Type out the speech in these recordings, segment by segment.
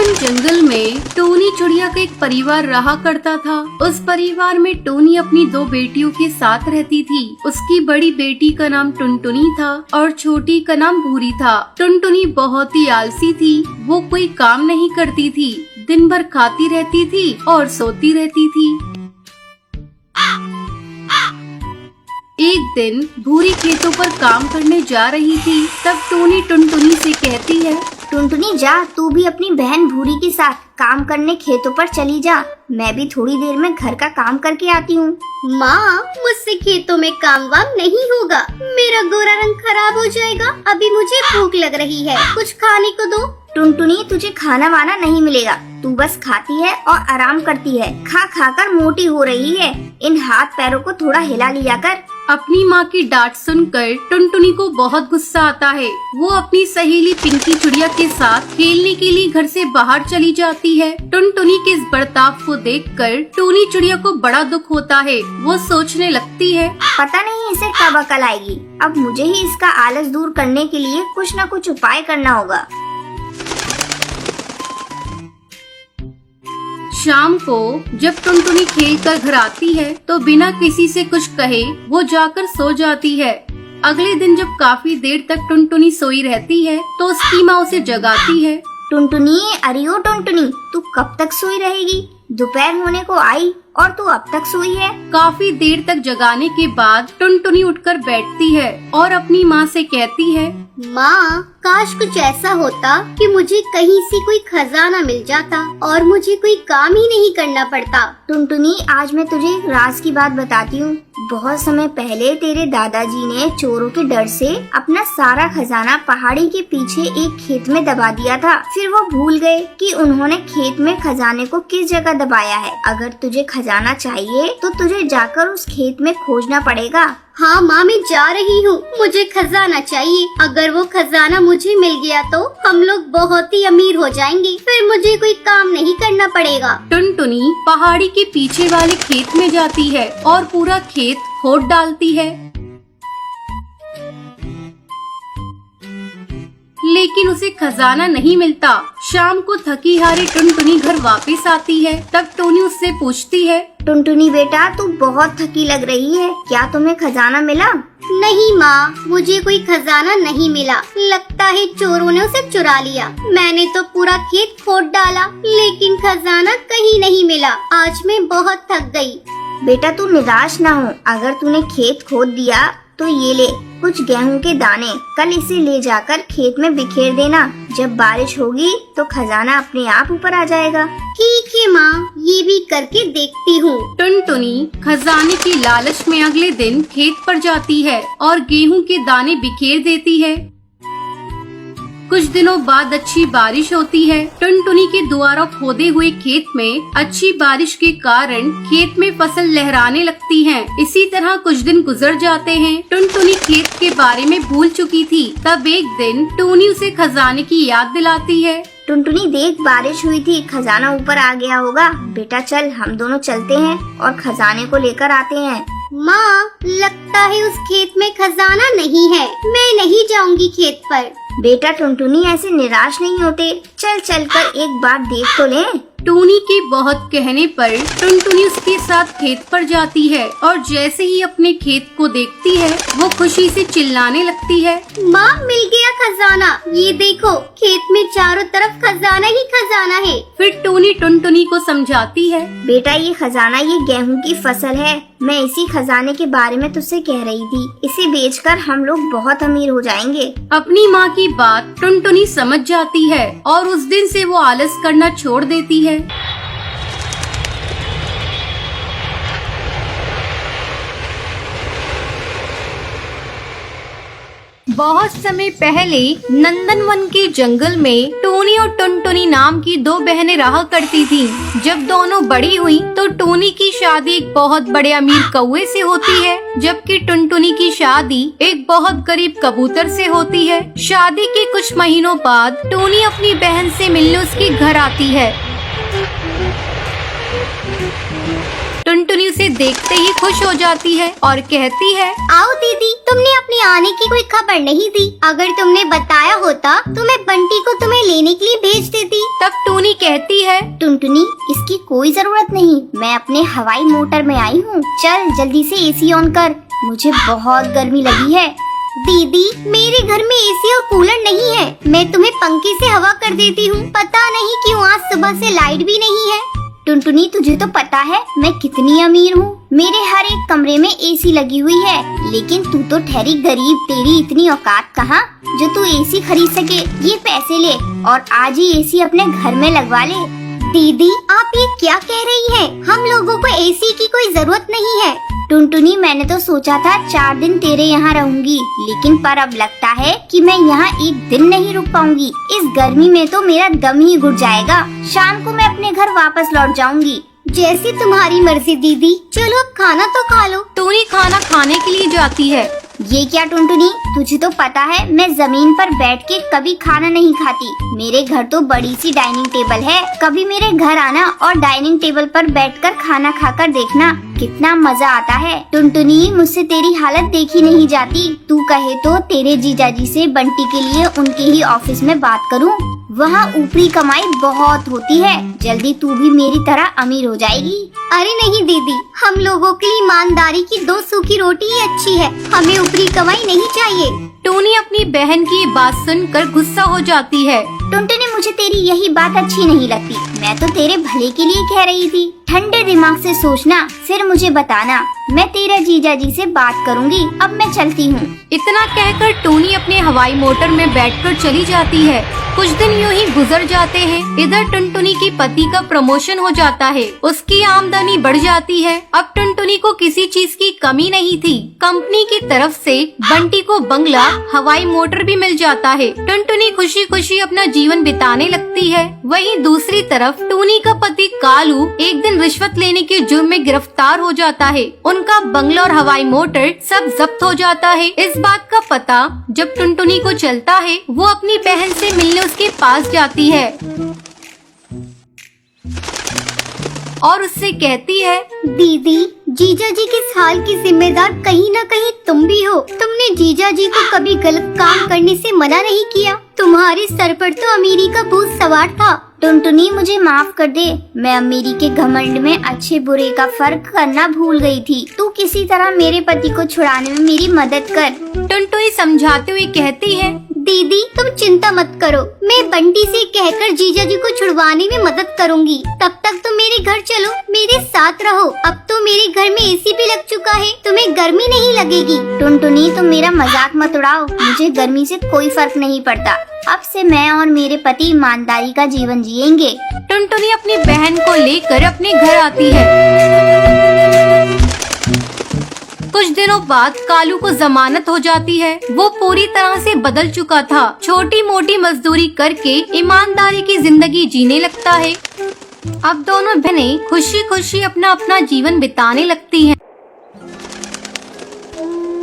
One जंगल में Tony चिड़िया का एक परिवार रहा करता था। उस परिवार में टोनी अपनी दो बेटियों के साथ रहती थी। उसकी बड़ी बेटी का नाम टुनटुनी था और छोटी का नाम भूरी था। टुनटुनी बहुत ही आलसी थी। वो कोई काम नहीं करती थी, दिन भर खाती रहती थी और सोती रहती थी। एक दिन भूरी खेतों पर काम करने जा रही थी। तब टोनी टुनटुनी से कहती है, टुनटुनी जा, तू भी अपनी बहन भूरी के साथ काम करने खेतों पर चली जा। मैं भी थोड़ी देर में घर का काम करके आती हूँ। माँ, मुझसे खेतों में काम वाम नहीं होगा। मेरा गोरा रंग खराब हो जाएगा। अभी मुझे भूख लग रही है, कुछ खाने को दो। टुनटुनी, तुझे खाना वाना नहीं मिलेगा। तू बस खाती है और आराम करती है। खा खा कर मोटी हो रही है। इन हाथ पैरों को थोड़ा हिला लिया कर। अपनी माँ की डांट सुनकर टुनटुनी को बहुत गुस्सा आता है। वो अपनी सहेली पिंकी चिड़िया के साथ खेलने के लिए घर से बाहर चली जाती है। टुनटुनी के इस बर्ताव को देखकर टोनी चिड़िया को बड़ा दुख होता है। वो सोचने लगती है, पता नहीं इसे कब अकल आएगी। अब मुझे ही इसका आलस दूर करने के लिए कुछ न कुछ उपाय करना होगा। शाम को जब टुनटुनी खेल कर घर आती है तो बिना किसी से कुछ कहे वो जाकर सो जाती है। अगले दिन जब काफी देर तक टुनटुनी सोई रहती है तो उसकी माँ उसे जगाती है। टुनटुनी, अरे ओ टुनटुनी, तू कब तक सोई रहेगी? दोपहर होने को आई और तू अब तक सोई है। काफी देर तक जगाने के बाद टुनटुनी उठकर बैठती है और अपनी माँ से कहती है, माँ, काश कुछ ऐसा होता कि मुझे कहीं से कोई खजाना मिल जाता और मुझे कोई काम ही नहीं करना पड़ता। टुनटुनी, आज मैं तुझे एक राज की बात बताती हूँ। बहुत समय पहले तेरे दादाजी ने चोरों के डर से अपना सारा खजाना पहाड़ी के पीछे एक खेत में दबा दिया था। फिर वो भूल गए कि उन्होंने खेत में खजाने को किस जगह दबाया है। अगर तुझे खजाना चाहिए तो तुझे जाकर उस खेत में खोजना पड़ेगा। हाँ माँ, मैं जा रही हूँ। मुझे खजाना चाहिए। अगर वो खजाना मुझे मिल गया तो हम लोग बहुत ही अमीर हो जाएंगे। फिर मुझे कोई काम नहीं करना पड़ेगा। टुनटुनी पहाड़ी के पीछे वाले खेत में जाती है और पूरा खेत खोद डालती है, लेकिन उसे खजाना नहीं मिलता। शाम को थकी हारी टुनटुनी घर वापस आती है। तब टोनी उससे पूछती है, टुनटुनी बेटा, तू बहुत थकी लग रही है। क्या तुम्हें खजाना मिला? नहीं माँ, मुझे कोई खजाना नहीं मिला। लगता है चोरों ने उसे चुरा लिया। मैंने तो पूरा खेत खोद डाला, लेकिन खजाना कहीं नहीं मिला। आज मैं बहुत थक गई। बेटा, तू निराश ना हो। अगर तूने खेत खोद दिया तो ये ले कुछ गेहूं के दाने। कल इसे ले जाकर खेत में बिखेर देना। जब बारिश होगी तो खजाना अपने आप ऊपर आ जाएगा। ठीक है माँ, ये भी करके देखती हूँ। टुनटुनी खजाने की लालच में अगले दिन खेत पर जाती है और गेहूं के दाने बिखेर देती है। कुछ दिनों बाद अच्छी बारिश होती है। टुनटुनी के द्वारा खोदे हुए खेत में अच्छी बारिश के कारण खेत में फसल लहराने लगती है। इसी तरह कुछ दिन गुजर जाते हैं। टुनटुनी खेत के बारे में भूल चुकी थी। तब एक दिन टोनी उसे खजाने की याद दिलाती है। टुनटुनी देख, बारिश हुई थी, खजाना ऊपर आ गया होगा। बेटा चल, हम दोनों चलते हैं और खजाने को लेकर आते हैं। माँ, लगता है उस खेत में खजाना नहीं है। मैं नहीं जाऊंगी खेत पर। बेटा टुनटुनी, ऐसे निराश नहीं होते। चल चल कर एक बार देख तो ले। टोनी के बहुत कहने पर टुनटुनी उसके साथ खेत पर जाती है और जैसे ही अपने खेत को देखती है वो खुशी से चिल्लाने लगती है, माँ, मिल गया खजाना। ये देखो, खेत में चारों तरफ खजाना ही खजाना है। फिर टोनी टुनटुनी को समझाती है, बेटा ये खजाना ये गेहूं की फसल है। मैं इसी खजाने के बारे में तुझसे कह रही थी। इसे बेचकर हम लोग बहुत अमीर हो जाएंगे। अपनी माँ की बात टुनटुनी समझ जाती है और उस दिन से वो आलस करना छोड़ देती है। बहुत समय पहले नंदनवन के जंगल में टोनी और टुनटुनी नाम की दो बहनें रहा करती थीं। जब दोनों बड़ी हुई तो टोनी की शादी एक बहुत बड़े अमीर कौवे से होती है, जबकि टुनटुनी की शादी एक बहुत गरीब कबूतर से होती है। शादी के कुछ महीनों बाद टोनी अपनी बहन से मिलने उसके घर आती है। टुनटुनी उसे देखते ही खुश हो जाती है और कहती है, आओ दीदी, तुमने अपने आने की कोई खबर नहीं दी। अगर तुमने बताया होता तो मैं बंटी को तुम्हें लेने के लिए भेज देती। तब टूनी कहती है, टुनटुनी, इसकी कोई जरूरत नहीं, मैं अपने हवाई मोटर में आई हूँ। चल जल्दी से एसी ऑन कर, मुझे बहुत गर्मी लगी है। दीदी, मेरे घर में एसी और कूलर नहीं है, मैं तुम्हें पंखे से हवा कर देती हूँ। पता नहीं क्यों आज सुबह से लाइट भी नहीं है। टुनटुनी, तुझे तो पता है मैं कितनी अमीर हूँ, मेरे हर एक कमरे में एसी लगी हुई है, लेकिन तू तो ठहरी गरीब, तेरी इतनी औकात कहाँ जो तू एसी खरीद सके। ये पैसे ले और आज ही एसी अपने घर में लगवा ले। दीदी, आप ये क्या कह रही हैं? हम लोगों को एसी की कोई जरूरत नहीं है। टुनटुनी, मैंने तो सोचा था 4 दिन तेरे यहाँ रहूंगी, लेकिन पर अब लगता है कि मैं यहाँ एक दिन नहीं रुक पाऊंगी। इस गर्मी में तो मेरा दम ही घुट जाएगा। शाम को मैं अपने घर वापस लौट जाऊंगी। जैसी तुम्हारी मर्जी दीदी, चलो अब खाना तो खा लो। टूनी खाना खाने के लिए जाती है। ये क्या टुनटुनी, तुझे तो पता है मैं जमीन पर बैठ के कभी खाना नहीं खाती। मेरे घर तो बड़ी सी डाइनिंग टेबल है, कभी मेरे घर आना और डाइनिंग टेबल पर बैठकर खाना खाकर देखना कितना मजा आता है। टुनटुनी, मुझसे तेरी हालत देखी नहीं जाती। तू कहे तो तेरे जीजाजी से बंटी के लिए उनके ही ऑफिस में बात करूं। वहाँ ऊपरी कमाई बहुत होती है, जल्दी तू भी मेरी तरह अमीर हो जाएगी। अरे नहीं दीदी, हम लोगों के लिए ईमानदारी की 2 सूखी रोटी ही अच्छी है, हमें ऊपरी कमाई नहीं चाहिए। टूनी अपनी बहन की बात सुनकर गुस्सा हो जाती है। टुनटुनी, मुझे तेरी यही बात अच्छी नहीं लगती, मैं तो तेरे भले के लिए कह रही थी। ठंडे दिमाग से सोचना, फिर मुझे बताना। मैं तेरे जीजाजी से बात करूंगी। अब मैं चलती हूँ। इतना कहकर टूनी अपने हवाई मोटर में बैठकर चली जाती है। कुछ दिन यूं ही गुजर जाते हैं। इधर टुनटुनी की पति का प्रमोशन हो जाता है, उसकी आमदनी बढ़ जाती है। अब टुनटुनी को किसी चीज की कमी नहीं थी। कंपनी की तरफ से बंटी को बंगला, हवाई मोटर भी मिल जाता है। टुनटुनी खुशी खुशी अपना जीवन बिताने लगती है। वहीं दूसरी तरफ टूनी का पति कालू एक दिन रिश्वत लेने के जुर्म में गिरफ्तार हो जाता है। उनका बंगला और हवाई मोटर सब जब्त हो जाता है। इस बात का पता जब टुनटुनी को चलता है, वो अपनी बहन से मिलने उसके पास जाती है और उससे कहती है, दीदी, जीजा जी के इस हाल की जिम्मेदार कहीं न कहीं तुम भी हो। तुमने जीजा जी को कभी गलत काम करने से मना नहीं किया। तुम्हारे सर पर तो अमीरी का भूत सवार था। टुनटुनी, मुझे माफ कर दे, मैं अमीरी के घमंड में अच्छे बुरे का फर्क करना भूल गई थी। तू किसी तरह मेरे पति को छुड़ाने में मेरी मदद कर। टुनटुनी समझाते हुए कहती है, दीदी, तुम चिंता मत करो, मैं बंटी से कहकर जीजा जी को छुड़वाने में मदद करूंगी। तब तक तुम मेरे घर चलो, मेरे साथ रहो। अब तो मेरे घर में एसी भी लग चुका है, तुम्हें गर्मी नहीं लगेगी। टुनटुनी, तुम मेरा मजाक मत उड़ाओ, मुझे गर्मी से कोई फर्क नहीं पड़ता। अब से मैं और मेरे पति ईमानदारी का जीवन जिएंगे। टुनटुनी अपनी बहन को लेकर अपने घर आती है। कुछ दिनों बाद कालू को जमानत हो जाती है। वो पूरी तरह से बदल चुका था। छोटी मोटी मजदूरी करके ईमानदारी की जिंदगी जीने लगता है। अब दोनों बहनें खुशी खुशी अपना अपना जीवन बिताने लगती हैं।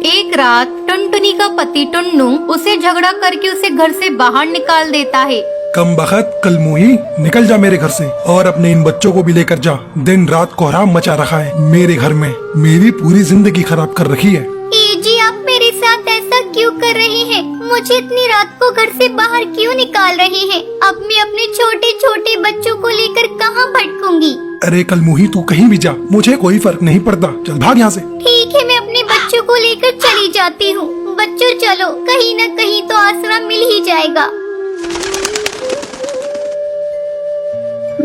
एक रात टुनटुनी का पति टुन्नू उसे झगड़ा करके उसे घर से बाहर निकाल देता है। कमबख्त कलमुही, निकल जा मेरे घर से और अपने इन बच्चों को भी लेकर जा। दिन रात कोहराम मचा रखा है मेरे घर में, मेरी पूरी जिंदगी खराब कर रखी है। जी, आप मेरे साथ ऐसा क्यों कर रहे हैं? मुझे इतनी रात को घर से बाहर क्यों निकाल रहे हैं? अब मैं अपने छोटे छोटे बच्चों को लेकर कहाँ भटकूंगी? अरे कलमुही, तू कहीं भी जा, मुझे कोई फर्क नहीं पड़ता। चल भाग यहाँ से। ठीक है, मैं अपने बच्चों को लेकर चली जाती हूँ। बच्चों चलो, कहीं न कहीं तो आसरा मिल ही जाएगा।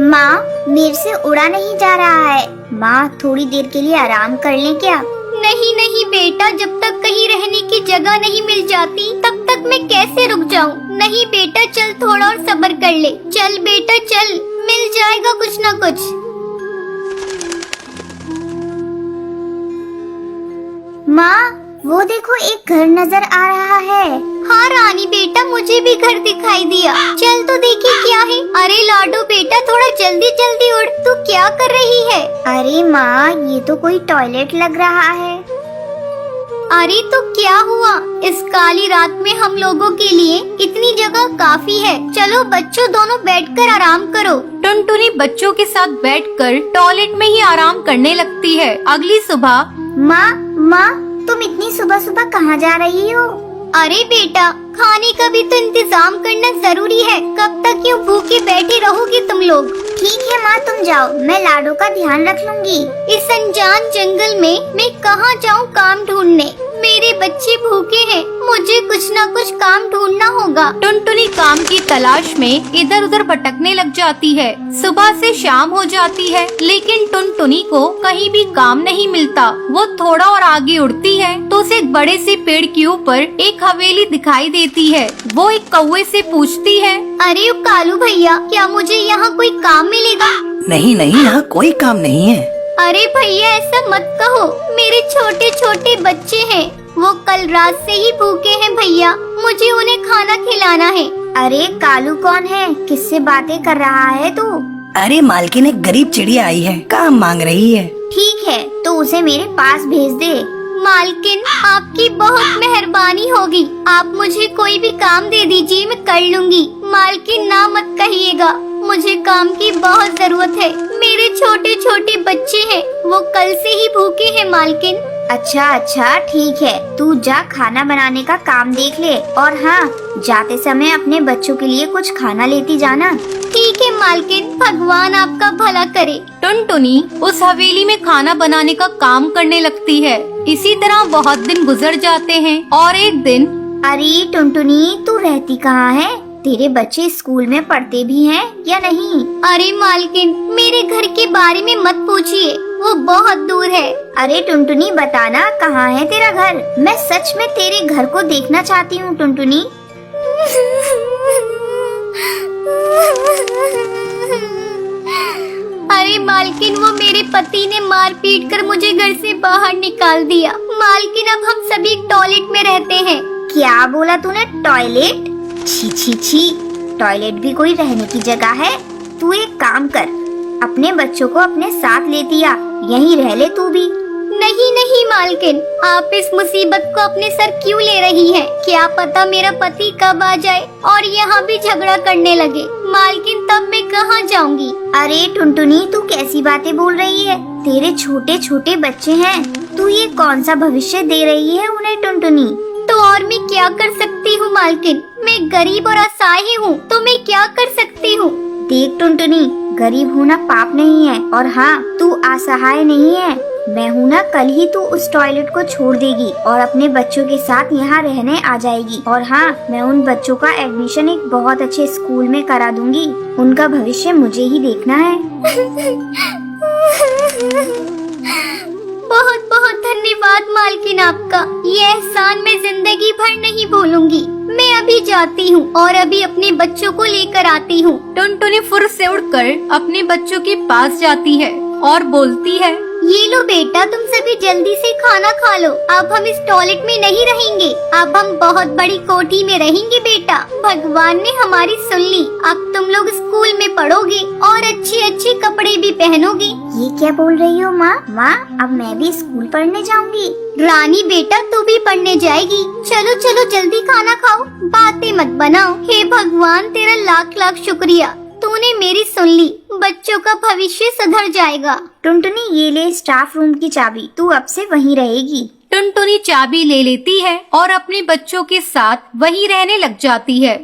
माँ, मेरे से उड़ा नहीं जा रहा है। माँ, थोड़ी देर के लिए आराम कर लें क्या? नहीं नहीं बेटा, जब तक कहीं रहने की जगह नहीं मिल जाती तब तक मैं कैसे रुक जाऊं? नहीं बेटा, चल थोड़ा और सब्र कर ले। चल बेटा चल, मिल जाएगा कुछ न कुछ। माँ, वो देखो एक घर नजर आ रहा है। हाँ रानी बेटा, मुझे भी घर दिखाई दिया। चल तो देखिए क्या है। अरे लाडो बेटा, थोड़ा जल्दी जल्दी उड़। तू क्या कर रही है? अरे माँ, ये तो कोई टॉयलेट लग रहा है। अरे तो क्या हुआ? इस काली रात में हम लोगों के लिए इतनी जगह काफी है। चलो बच्चों, दोनों बैठकर आराम करो। टुनटुनी बच्चों के साथ बैठकर टॉयलेट में ही आराम करने लगती है। अगली सुबह माँ माँ, तुम इतनी सुबह सुबह कहाँ जा रही हो? अरे बेटा, खाने का भी तो इंतजाम करना जरूरी है। कब तक यूँ भूखे बैठे रहोगे तुम लोग? ठीक है माँ, तुम जाओ, मैं लाडो का ध्यान रख लूंगी। इस अनजान जंगल में मैं कहाँ जाऊँ काम ढूंढने? मेरे बच्चे भूखे हैं, मुझे कुछ न कुछ काम ढूंढना होगा। टुनटुनी काम की तलाश में इधर उधर भटकने लग जाती है। सुबह से शाम हो जाती है, लेकिन टुनटुनी को कहीं भी काम नहीं मिलता। वो थोड़ा और आगे उड़ती है तो उसे एक बड़े से पेड़ के ऊपर एक हवेली दिखाई देती है। वो एक कौवे से पूछती है, अरे कालू भैया, क्या मुझे यहाँ कोई काम मिलेगा? नहीं नहीं, यहाँ कोई काम नहीं है। अरे भैया, ऐसा मत कहो, मेरे छोटे छोटे बच्चे हैं, वो कल रात से ही भूखे हैं भैया, मुझे उन्हें खाना खिलाना है। अरे कालू कौन है? किससे बातें कर रहा है तू? अरे मालकिन, एक गरीब चिड़िया आई है, काम मांग रही है। ठीक है, तो उसे मेरे पास भेज दे। मालकिन, आपकी बहुत मेहरबानी होगी, आप मुझे कोई भी काम दे दीजिए, मैं कर लूंगी। मालकिन, ना मत कहिएगा, मुझे काम की बहुत जरूरत है। मेरे छोटे छोटे बच्चे हैं, वो कल से ही भूखे हैं मालकिन। अच्छा अच्छा, ठीक है, तू जा खाना बनाने का काम देख ले, और हाँ, जाते समय अपने बच्चों के लिए कुछ खाना लेती जाना। ठीक है मालकिन, भगवान आपका भला करे। टुनटुनी उस हवेली में खाना बनाने का काम करने लगती है। इसी तरह बहुत दिन गुजर जाते हैं और एक दिन, अरे टुनटुनी, तू रहती कहाँ है? तेरे बच्चे स्कूल में पढ़ते भी हैं या नहीं? अरे मालकिन, मेरे घर के बारे में मत पूछिए, वो बहुत दूर है। अरे टुनटुनी, बताना कहाँ है तेरा घर? मैं सच में तेरे घर को देखना चाहती हूँ टुनटुनी। अरे मालकिन, वो मेरे पति ने मार पीट कर मुझे घर से बाहर निकाल दिया। मालकिन, अब हम सभी टॉयलेट में रहते हैं। क्या बोला तूने? टॉयलेट? छी छी छी, टॉयलेट भी कोई रहने की जगह है? तू एक काम कर, अपने बच्चों को अपने साथ लेती आ, यहीं रह ले तू भी। नहीं नहीं मालकिन, आप इस मुसीबत को अपने सर क्यों ले रही हैं? क्या पता मेरा पति कब आ जाए और यहाँ भी झगड़ा करने लगे। मालकिन, तब मैं कहाँ जाऊँगी? अरे टुनटुनी, तू कैसी बातें बोल रही है? तेरे छोटे छोटे बच्चे हैं, तू ये कौन सा भविष्य दे रही है उन्हें टुनटुनी? तो और मैं क्या कर सकती हूँ मालकिन? मैं गरीब और असहाय हूँ, तो मैं क्या कर सकती हूँ? देख टुनटुनी, गरीब होना पाप नहीं है, और हाँ, तू असहाय नहीं है। मैं हूँ ना, कल ही तू उस टॉयलेट को छोड़ देगी और अपने बच्चों के साथ यहाँ रहने आ जाएगी। और हाँ, मैं उन बच्चों का एडमिशन एक बहुत अच्छे स्कूल में करा दूंगी। उनका भविष्य मुझे ही देखना है। बहुत बहुत धन्यवाद मालकिन आपका, ये एहसान मैं जिंदगी भर नहीं भूलूंगी। मैं अभी जाती हूँ और अभी अपने बच्चों को लेकर आती हूँ। टुनटुनी फुर्र से उड़कर अपने बच्चों के पास जाती है और बोलती है, ये लो बेटा, तुम सभी जल्दी से खाना खा लो। अब हम इस टॉयलेट में नहीं रहेंगे, अब हम बहुत बड़ी कोठी में रहेंगे बेटा। भगवान ने हमारी सुन ली, अब तुम लोग स्कूल में पढ़ोगे और अच्छे अच्छे कपड़े भी पहनोगे। ये क्या बोल रही हो माँ? माँ, अब मैं भी स्कूल पढ़ने जाऊंगी। रानी बेटा, तू भी पढ़ने जाएगी? चलो चलो जल्दी खाना खाओ, बातें मत बनाओ। हे भगवान, तेरा लाख लाख शुक्रिया, तूने मेरी सुन ली, बच्चों का भविष्य सुधर जाएगा। टुनटुनी, ये ले स्टाफ रूम की चाबी, तू अब से वहीं रहेगी। टुनटुनी चाबी ले लेती है और अपने बच्चों के साथ वहीं रहने लग जाती है।